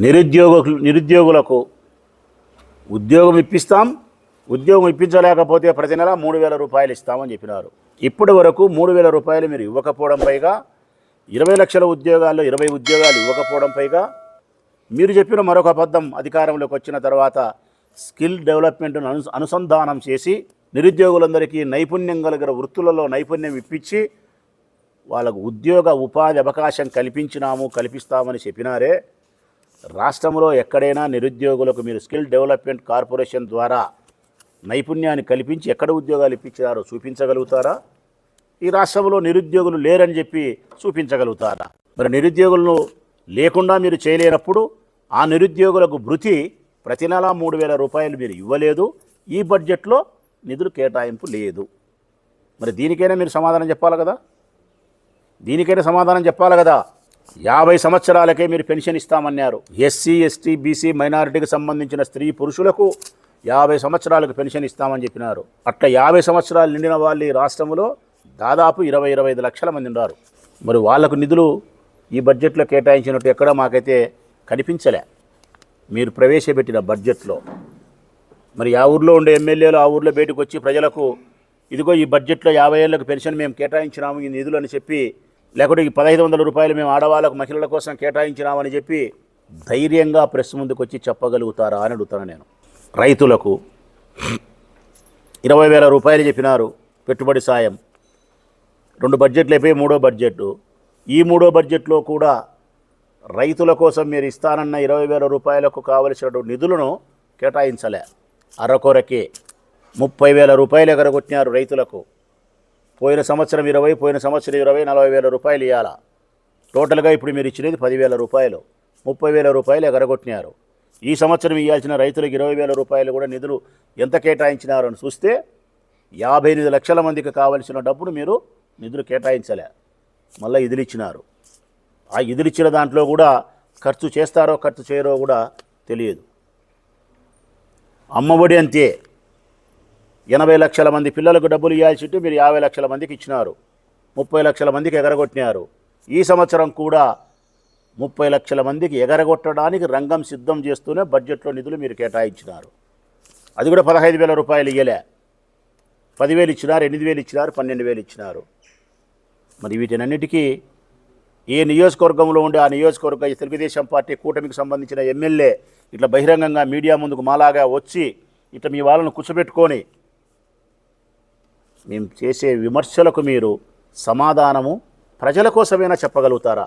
నిరుద్యోగులకు ఉద్యోగం ఇప్పిస్తాం, ఉద్యోగం ఇప్పించలేకపోతే ప్రతి నెల 3,000 రూపాయలు ఇస్తామని చెప్పినారు. ఇప్పటి వరకు 3,000 రూపాయలు మీరు ఇవ్వకపోవడం పైగా 20 లక్షల ఉద్యోగాల్లో 20 ఉద్యోగాలు ఇవ్వకపోవడం పైగా మీరు చెప్పిన మరొక అబద్ధం, అధికారంలోకి వచ్చిన తర్వాత స్కిల్ డెవలప్మెంట్ను అనుసంధానం చేసి నిరుద్యోగులందరికీ నైపుణ్యం కలిగిన వృత్తులలో నైపుణ్యం ఇప్పించి వాళ్ళకు ఉద్యోగ ఉపాధి అవకాశం కల్పిస్తామని చెప్పినారే. రాష్ట్రంలో ఎక్కడైనా నిరుద్యోగులకు మీరు స్కిల్ డెవలప్మెంట్ కార్పొరేషన్ ద్వారా నైపుణ్యాన్ని కల్పించి ఎక్కడ ఉద్యోగాలు ఇప్పించారో చూపించగలుగుతారా? ఈ రాష్ట్రంలో నిరుద్యోగులు లేరని చెప్పి చూపించగలుగుతారా? మరి నిరుద్యోగులను లేకుండా మీరు చేయలేనప్పుడు ఆ నిరుద్యోగులకు భృతి ప్రతి నెల 3,000 రూపాయలు మీరు ఇవ్వలేదు. ఈ బడ్జెట్లో నిధులు కేటాయింపు లేదు. మరి దీనికైనా మీరు సమాధానం చెప్పాలి కదా. 50 సంవత్సరాలకే మీరు పెన్షన్ ఇస్తామన్నారు. ఎస్సీ, ఎస్టీ, బీసీ, మైనారిటీకి సంబంధించిన స్త్రీ పురుషులకు 50 సంవత్సరాలకు పెన్షన్ ఇస్తామని చెప్పినారు. అట్లా 50 సంవత్సరాలు నిండిన వాళ్ళు ఈ రాష్ట్రంలో దాదాపు 20-25 లక్షల మంది ఉన్నారు. మరి వాళ్లకు నిధులు ఈ బడ్జెట్లో కేటాయించినట్టు ఎక్కడ మాకైతే కనిపించలే. మీరు ప్రవేశపెట్టిన బడ్జెట్లో మరి ఆ ఊర్లో ఉండే ఎమ్మెల్యేలు ఆ ఊర్లో బయటకు వచ్చి ప్రజలకు ఇదిగో ఈ బడ్జెట్లో 50 ఏళ్ళకు పెన్షన్ మేము కేటాయించినాము ఈ నిధులు అని చెప్పి, లేకుంటే ఈ 1,500 రూపాయలు మేము ఆడవాళ్ళకు మహిళల కోసం కేటాయించినామని చెప్పి ధైర్యంగా ప్రెస్ ముందుకు వచ్చి చెప్పగలుగుతారా అని అడుగుతాను నేను. రైతులకు 20,000 రూపాయలు చెప్పినారు పెట్టుబడి సాయం. 2 బడ్జెట్లు అయిపోయి 3వ బడ్జెట్. ఈ 3వ బడ్జెట్లో కూడా రైతుల కోసం మీరు ఇస్తానన్న 20,000 రూపాయలకు కావలసిన నిధులను కేటాయించలే. అరకొరకే 30,000 రూపాయలు ఎగరగొట్టినారు రైతులకు. పోయిన సంవత్సరం 20, పోయిన సంవత్సరం 20, 40,000 రూపాయలు ఇవ్వాలా. టోటల్గా ఇప్పుడు మీరు ఇచ్చినది 10,000 రూపాయలు, 30,000 రూపాయలు ఎగరగొట్టినారు. ఈ సంవత్సరం ఇవ్వాల్సిన రైతులకు 20,000 రూపాయలు కూడా నిధులు ఎంత కేటాయించినారు అని చూస్తే 58 లక్షల మందికి కావలసిన డబ్బును మీరు నిధులు కేటాయించలే. మళ్ళీ ఇదిలు ఇచ్చినారు. ఆ ఇదిలు ఇచ్చిన దాంట్లో కూడా ఖర్చు చేస్తారో ఖర్చు చేయరో కూడా తెలియదు. అమ్మఒడి అంతే. 80 లక్షల మంది పిల్లలకు డబ్బులు ఇవ్వాల్సి ఉంటే మీరు 50 లక్షల మందికి ఇచ్చినారు. 30 లక్షల మందికి ఎగరగొట్టినారు. ఈ సంవత్సరం కూడా 30 లక్షల మందికి ఎగరగొట్టడానికి రంగం సిద్ధం చేస్తూనే బడ్జెట్లో నిధులు మీరు కేటాయించినారు. అది కూడా 15,000 రూపాయలు ఇవ్వలే. 10,000 ఇచ్చినారు, 8,000 ఇచ్చినారు, 12,000 ఇచ్చినారు. మరి వీటినన్నిటికీ ఏ నియోజకవర్గంలో ఉండే ఆ నియోజకవర్గ తెలుగుదేశం పార్టీ కూటమికి సంబంధించిన ఎమ్మెల్యే ఇట్లా బహిరంగంగా మీడియా ముందుకు మాలాగా వచ్చి ఇట్లా మీ వాళ్ళను కూర్చోబెట్టుకొని మేము చేసే విమర్శలకు మీరు సమాధానము ప్రజల కోసమైనా చెప్పగలుగుతారా?